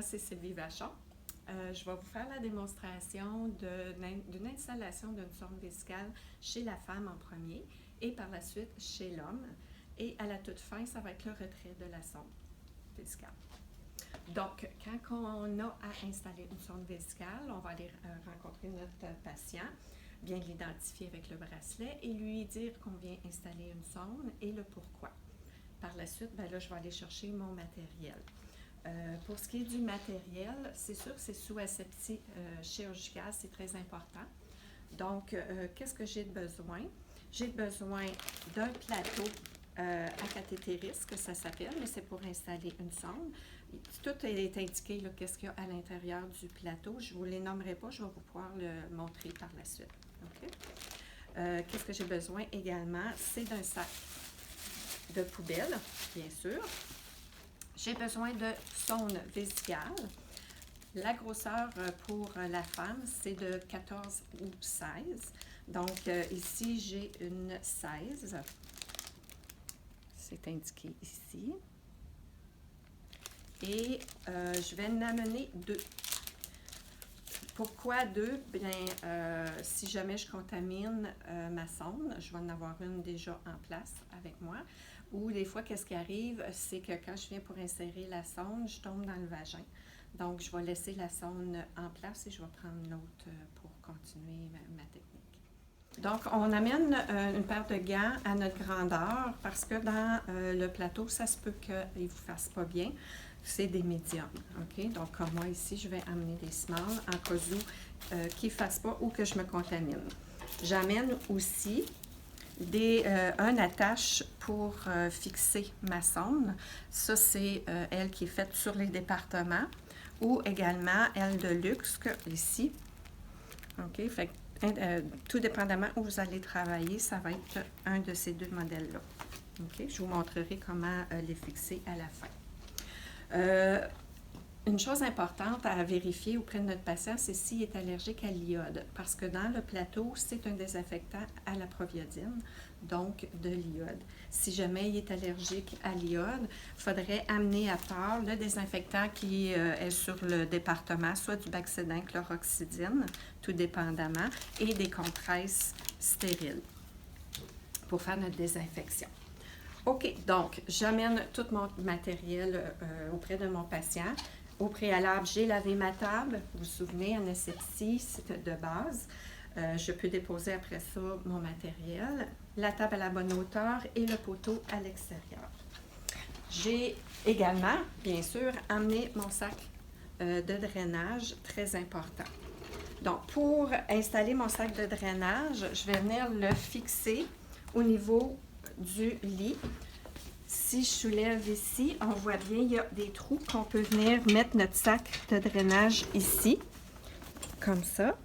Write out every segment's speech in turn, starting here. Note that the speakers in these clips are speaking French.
c'est Sylvie Vachon. Je vais vous faire la démonstration d'une installation d'une sonde vésicale chez la femme en premier et par la suite chez l'homme. Et à la toute fin, ça va être le retrait de la sonde vésicale. Donc, quand on a à installer une sonde vésicale, on va aller rencontrer notre patient, bien l'identifier avec le bracelet et lui dire qu'on vient installer une sonde et le pourquoi. Par la suite, ben là, je vais aller chercher mon matériel. Pour ce qui est du matériel, c'est sûr que c'est sous asepsie chirurgicale, c'est très important. Donc, qu'est-ce que j'ai besoin? J'ai besoin d'un plateau à cathétéris, que ça s'appelle, mais c'est pour installer une sonde. Tout est indiqué, qu'est-ce qu'il y a à l'intérieur du plateau. Je ne vous les nommerai pas, je vais vous pouvoir le montrer par la suite. Okay? Qu'est-ce que j'ai besoin également? C'est d'un sac de poubelle, bien sûr. J'ai besoin de sonde vésicale. La grosseur pour la femme, c'est de 14 ou 16. Donc, ici, j'ai une 16. C'est indiqué ici. Et je vais en amener 2. Pourquoi 2? Bien, si jamais je contamine ma sonde, je vais en avoir une déjà en place avec moi. Ou des fois, qu'est-ce qui arrive, c'est que quand je viens pour insérer la sonde, je tombe dans le vagin. Donc, je vais laisser la sonde en place et je vais prendre l'autre pour continuer ma technique. Donc, on amène une paire de gants à notre grandeur parce que dans le plateau, ça se peut qu'il ne vous fasse pas bien. C'est des médiums, OK? Donc, comme moi ici, je vais amener des small en cas où qu'ils ne fassent pas ou que je me contamine. J'amène aussi un attache pour fixer ma sonde. Ça, c'est elle qui est faite sur les départements ou également elle de luxe, ici. OK? Fait tout dépendamment où vous allez travailler, ça va être un de ces deux modèles-là. OK? Je vous montrerai comment les fixer à la fin. Une chose importante à vérifier auprès de notre patient, c'est s'il est allergique à l'iode. Parce que dans le plateau, c'est un désinfectant à la proviodine, donc de l'iode. Si jamais il est allergique à l'iode, il faudrait amener à part le désinfectant qui est sur le département, soit du Baxédin, chloroxydine, tout dépendamment, et des compresses stériles pour faire notre désinfection. OK, donc j'amène tout mon matériel auprès de mon patient. Au préalable, j'ai lavé ma table. Vous vous souvenez, en asepsie, c'est de base. Je peux déposer après ça mon matériel, la table à la bonne hauteur et le poteau à l'extérieur. J'ai également, bien sûr, amené mon sac de drainage, très important. Donc, pour installer mon sac de drainage, je vais venir le fixer au niveau du lit. Si je soulève ici, on voit bien, il y a des trous qu'on peut venir mettre notre sac de drainage ici, comme ça.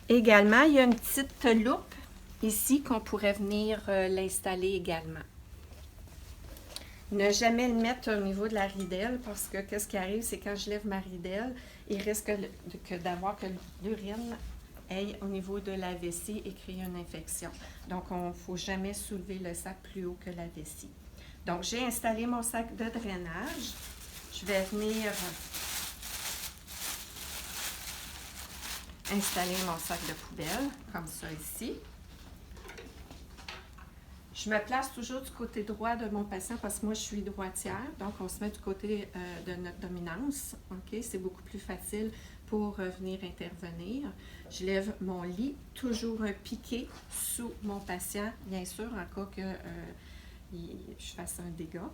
Également, il y a une petite loupe ici qu'on pourrait venir l'installer également. Ne jamais le mettre au niveau de la ridelle parce que qu'est-ce qui arrive, c'est quand je lève ma ridelle, il risque d'avoir que l'urine aille au niveau de la vessie et créer une infection. Donc, il ne faut jamais soulever le sac plus haut que la vessie. Donc, j'ai installé mon sac de drainage. Je vais venir installer mon sac de poubelle, comme ça ici. Je me place toujours du côté droit de mon patient parce que moi, je suis droitière. Donc, on se met du côté de notre dominance. OK? C'est beaucoup plus facile pour venir intervenir. Je lève mon lit, toujours piqué sous mon patient, bien sûr, en cas que je fasse un dégât.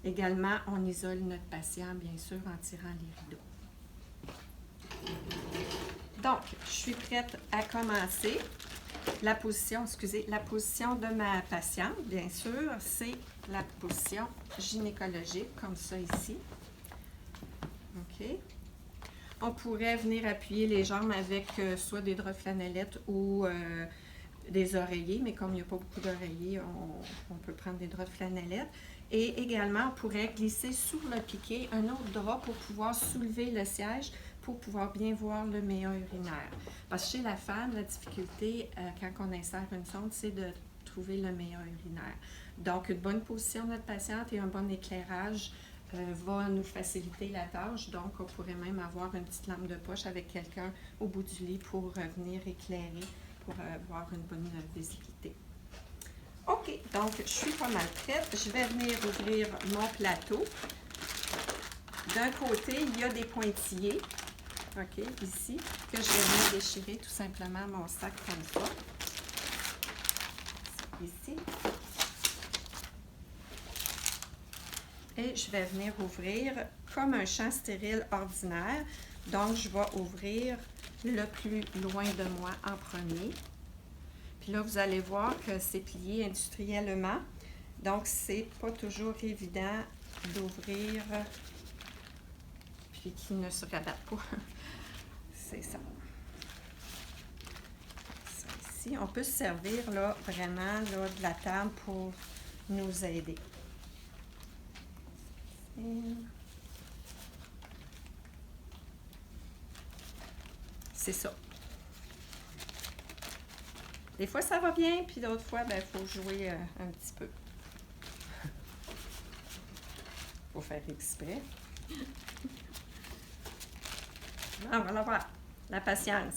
Également, on isole notre patient, bien sûr, en tirant les rideaux. Donc, je suis prête à commencer. La position de ma patiente, bien sûr, c'est la position gynécologique, comme ça ici. OK? On pourrait venir appuyer les jambes avec soit des draps flanellettes ou des oreillers, mais comme il n'y a pas beaucoup d'oreillers, on peut prendre des draps flanellettes. Et également, on pourrait glisser sur le piquet un autre drap pour pouvoir soulever le siège pour pouvoir bien voir le méa urinaire. Parce que chez la femme, la difficulté quand on insère une sonde, c'est de trouver le méa urinaire. Donc, une bonne position de notre patiente et un bon éclairage va nous faciliter la tâche. Donc, on pourrait même avoir une petite lampe de poche avec quelqu'un au bout du lit pour venir éclairer, pour avoir une bonne visibilité. OK, donc je suis pas mal prête. Je vais venir ouvrir mon plateau. D'un côté, il y a des pointillés, OK, ici, que je vais venir déchirer tout simplement mon sac comme ça. Ici. Et je vais venir ouvrir comme un champ stérile ordinaire. Donc, je vais ouvrir le plus loin de moi en premier. Puis là, vous allez voir que c'est plié industriellement. Donc, c'est pas toujours évident d'ouvrir puis qu'il ne se rabatte pas. C'est ça. Ça ici. On peut se servir là, vraiment là, de la table pour nous aider. C'est ça. Des fois, ça va bien, puis d'autres fois, il faut jouer un petit peu. Faut faire exprès. Ah, voilà, voilà. La patience.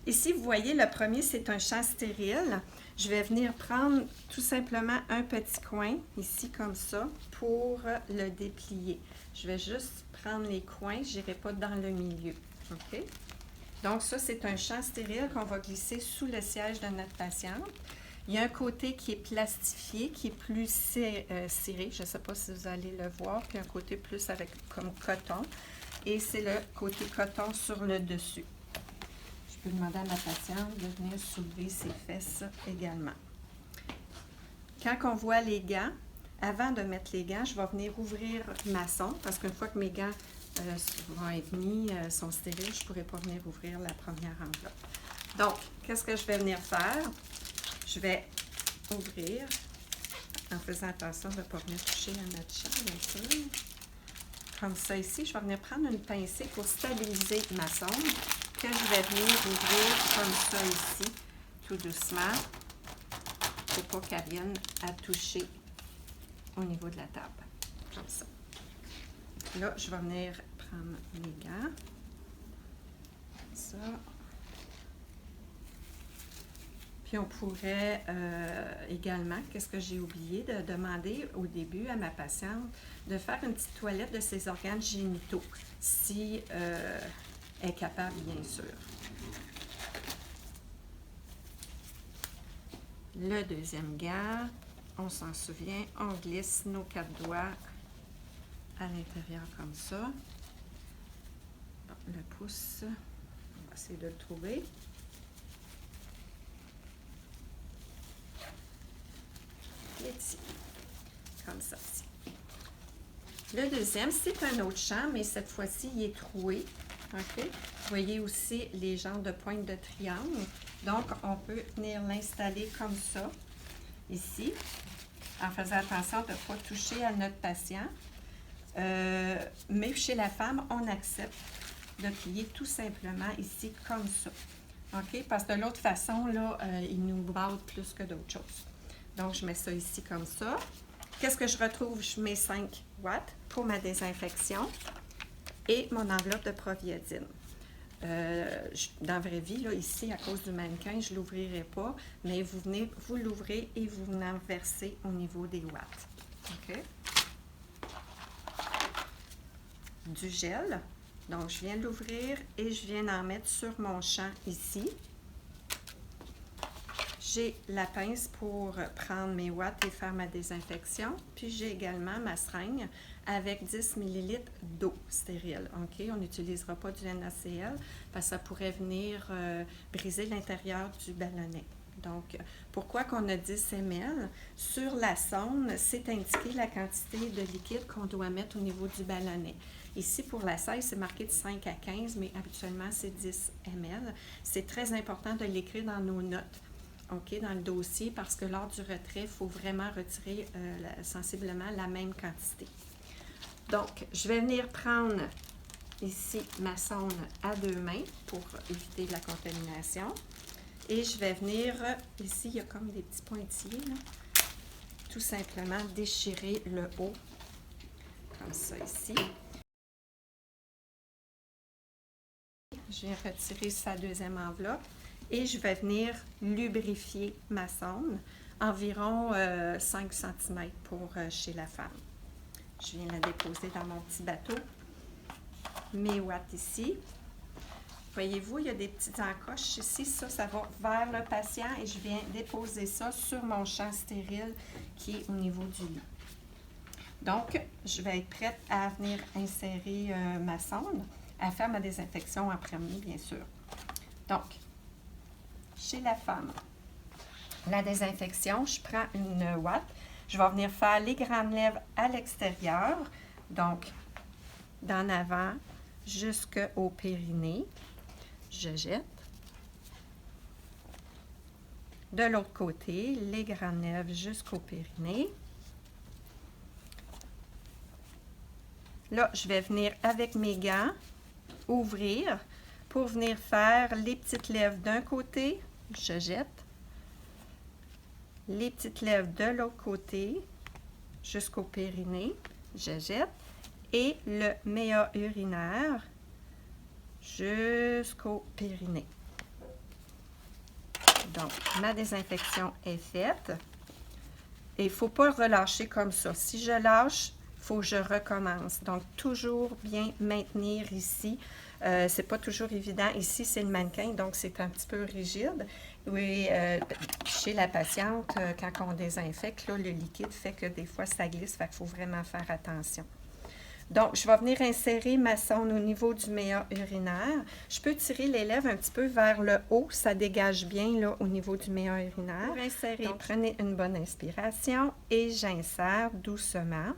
Ici, vous voyez, le premier, c'est un champ stérile. Je vais venir prendre tout simplement un petit coin, ici, comme ça, pour le déplier. Je vais juste prendre les coins, je n'irai pas dans le milieu. OK? Donc, ça, c'est un champ stérile qu'on va glisser sous le siège de notre patiente. Il y a un côté qui est plastifié, qui est plus ciré. Je ne sais pas si vous allez le voir. Puis un côté plus avec comme coton. Et c'est le côté coton sur le dessus. Je peux demander à ma patiente de venir soulever ses fesses également. Quand on voit les gants, avant de mettre les gants, je vais venir ouvrir ma sonde parce qu'une fois que mes gants vont être mis, sont stériles, je ne pourrai pas venir ouvrir la première enveloppe. Donc, qu'est-ce que je vais venir faire? Je vais ouvrir en faisant attention de ne pas venir toucher à notre champ, bien sûr. Comme ça ici, je vais venir prendre une pincée pour stabiliser ma sonde que je vais venir ouvrir comme ça ici, tout doucement, pour pas qu'elle vienne à toucher au niveau de la table, comme ça. Là, je vais venir prendre mes gants, comme ça. Puis on pourrait également, qu'est-ce que j'ai oublié de demander au début à ma patiente, de faire une petite toilette de ses organes génitaux, si elle est capable, bien sûr. Le deuxième gant, on s'en souvient, on glisse nos 4 doigts à l'intérieur comme ça. Bon, le pouce, on va essayer de le trouver. Ici, comme ça. Le deuxième, c'est un autre champ, mais cette fois-ci, il est troué. OK? Vous voyez aussi les genres de pointe de triangle. Donc, on peut venir l'installer comme ça, ici, en faisant attention de ne pas toucher à notre patient. Mais chez la femme, on accepte de plier tout simplement ici, comme ça. OK? Parce que de l'autre façon, là, il nous borde plus que d'autres choses. Donc, je mets ça ici comme ça. Qu'est-ce que je retrouve? Je mets 5 watts pour ma désinfection et mon enveloppe de proviodine. Dans la vraie vie, là, ici, à cause du mannequin, je ne l'ouvrirai pas, mais vous venez, vous l'ouvrez et vous venez en verser au niveau des watts. OK? Du gel. Donc, je viens de l'ouvrir et je viens d'en mettre sur mon champ ici. J'ai la pince pour prendre mes watts et faire ma désinfection. Puis j'ai également ma seringue avec 10 ml d'eau stérile. OK? On n'utilisera pas du NaCl parce que ça pourrait venir briser l'intérieur du ballonnet. Donc, pourquoi qu'on a 10 ml? Sur la sonde, c'est indiqué la quantité de liquide qu'on doit mettre au niveau du ballonnet. Ici, pour la 16, c'est marqué de 5 à 15, mais habituellement, c'est 10 ml. C'est très important de l'écrire dans nos notes. OK, dans le dossier, parce que lors du retrait, il faut vraiment retirer sensiblement la même quantité. Donc, je vais venir prendre ici ma sonde à 2 mains pour éviter la contamination. Et je vais venir, ici, il y a comme des petits pointillés, là, tout simplement déchirer le haut comme ça ici. Je viens retirer sa deuxième enveloppe et je vais venir lubrifier ma sonde, environ 5 cm pour chez la femme. Je viens la déposer dans mon petit bateau. Mes watts ici. Voyez-vous, il y a des petites encoches ici. Ça va vers le patient et je viens déposer ça sur mon champ stérile qui est au niveau du lit. Donc, je vais être prête à venir insérer ma sonde, à faire ma désinfection en premier, bien sûr. Donc, chez la femme, la désinfection, je prends une ouate. Je vais venir faire les grandes lèvres à l'extérieur, donc d'en avant jusqu'au périnée. Je jette. De l'autre côté, les grandes lèvres jusqu'au périnée. Là, je vais venir avec mes gants ouvrir pour venir faire les petites lèvres d'un côté. Je jette. Les petites lèvres de l'autre côté jusqu'au périnée. Je jette. Et le méa urinaire jusqu'au périnée. Donc, ma désinfection est faite. Et il ne faut pas relâcher comme ça. Si je lâche, il faut que je recommence. Donc, toujours bien maintenir ici. C'est pas toujours évident. Ici, c'est le mannequin, donc c'est un petit peu rigide. Oui, chez la patiente, quand on désinfecte, là, le liquide fait que des fois, ça glisse. Fait qu'il faut vraiment faire attention. Donc, je vais venir insérer ma sonde au niveau du méa urinaire. Je peux tirer les lèvres un petit peu vers le haut. Ça dégage bien là, au niveau du méa urinaire. Pour insérer, donc, prenez une bonne inspiration et j'insère doucement.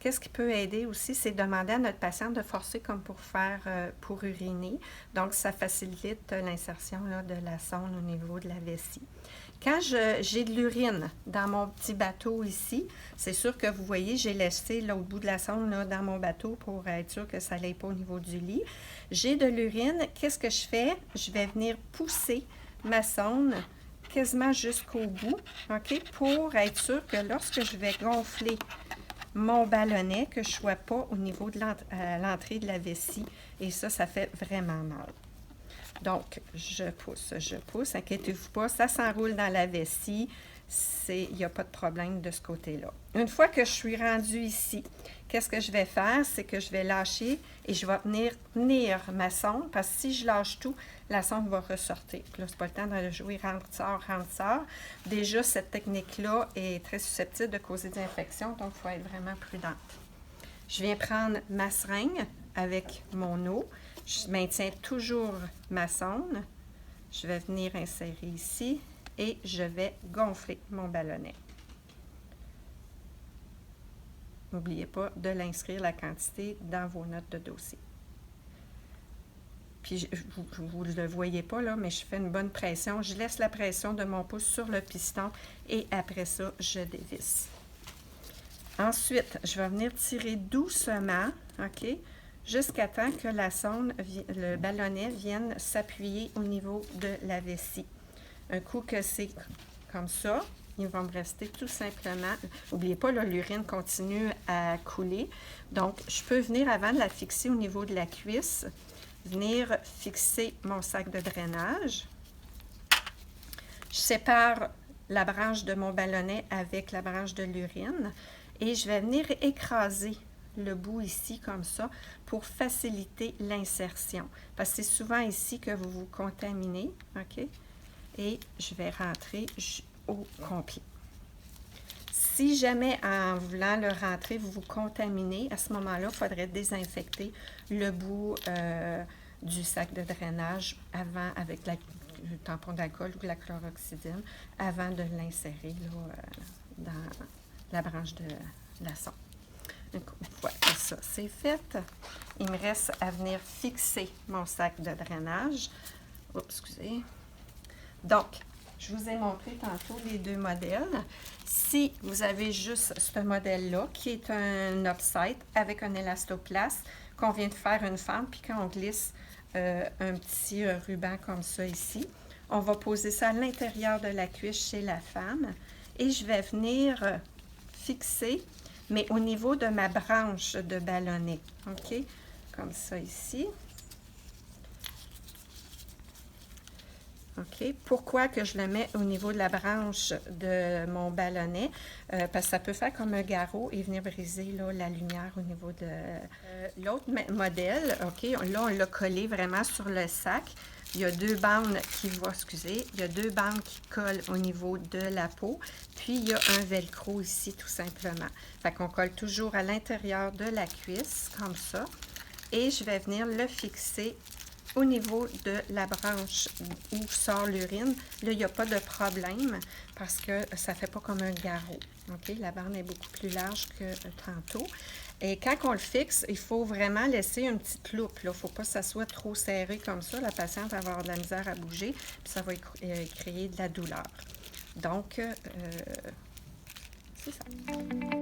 Qu'est-ce qui peut aider aussi, c'est demander à notre patient de forcer comme pour uriner. Donc, ça facilite l'insertion de la sonde au niveau de la vessie. Quand j'ai de l'urine dans mon petit bateau ici, c'est sûr que vous voyez, j'ai laissé l'autre bout de la sonde là, dans mon bateau pour être sûr que ça n'aille pas au niveau du lit. J'ai de l'urine, qu'est-ce que je fais? Je vais venir pousser ma sonde quasiment jusqu'au bout, OK, pour être sûr que lorsque je vais gonfler mon ballonnet, que je ne sois pas au niveau de l'entrée de la vessie. Et ça fait vraiment mal. Donc, je pousse, inquiétez-vous pas, ça s'enroule dans la vessie, il n'y a pas de problème de ce côté-là. Une fois que je suis rendue ici, qu'est-ce que je vais faire? C'est que je vais lâcher et je vais venir tenir ma sonde, parce que si je lâche tout, la sonde va ressortir. Puis là, c'est pas le temps de jouer rentre-sort. Déjà, cette technique-là est très susceptible de causer des infections, donc il faut être vraiment prudente. Je viens prendre ma seringue avec mon eau. Je maintiens toujours ma sonde. Je vais venir insérer ici et je vais gonfler mon ballonnet. N'oubliez pas de l'inscrire la quantité dans vos notes de dossier. Puis, vous ne le voyez pas là, mais je fais une bonne pression. Je laisse la pression de mon pouce sur le piston et après ça, je dévisse. Ensuite, je vais venir tirer doucement, OK, jusqu'à temps que la sonde, le ballonnet vienne s'appuyer au niveau de la vessie. Un coup que c'est comme ça, il va me rester tout simplement, n'oubliez pas, l'urine continue à couler. Donc, je peux venir, avant de la fixer au niveau de la cuisse, venir fixer mon sac de drainage. Je sépare la branche de mon ballonnet avec la branche de l'urine et je vais venir écraser le bout ici comme ça pour faciliter l'insertion. Parce que c'est souvent ici que vous vous contaminez, OK? Et je vais rentrer au complet. Si jamais en voulant le rentrer, vous vous contaminez, à ce moment-là, il faudrait désinfecter le bout du sac de drainage avant avec le tampon d'alcool ou la chloroxydine avant de l'insérer dans la branche de la sonde. Une fois que ça c'est fait, il me reste à venir fixer mon sac de drainage. Oups, excusez. Donc, je vous ai montré tantôt les deux modèles. Si vous avez juste ce modèle-là, qui est un offset avec un élastoplaste, qu'on vient de faire une fente, puis quand on glisse un petit ruban comme ça ici, on va poser ça à l'intérieur de la cuisse chez la femme et je vais venir fixer mais au niveau de ma branche de ballonnet, OK? Comme ça ici. OK. Pourquoi que je le mets au niveau de la branche de mon ballonnet? Parce que ça peut faire comme un garrot et venir briser là, la lumière au niveau de... L'autre modèle, OK, là, on l'a collé vraiment sur le sac. Il y a deux bandes qui vont, excusez, il y a deux bandes qui collent au niveau de la peau. Puis, il y a un velcro ici, tout simplement. Fait qu'on colle toujours à l'intérieur de la cuisse, comme ça. Et je vais venir le fixer au niveau de la branche où sort l'urine. Là, il n'y a pas de problème parce que ça ne fait pas comme un garrot. OK? La bande est beaucoup plus large que tantôt. Et quand on le fixe, il faut vraiment laisser une petite loupe. Il ne faut pas que ça soit trop serré comme ça. La patiente va avoir de la misère à bouger, puis ça va créer de la douleur. Donc, c'est ça.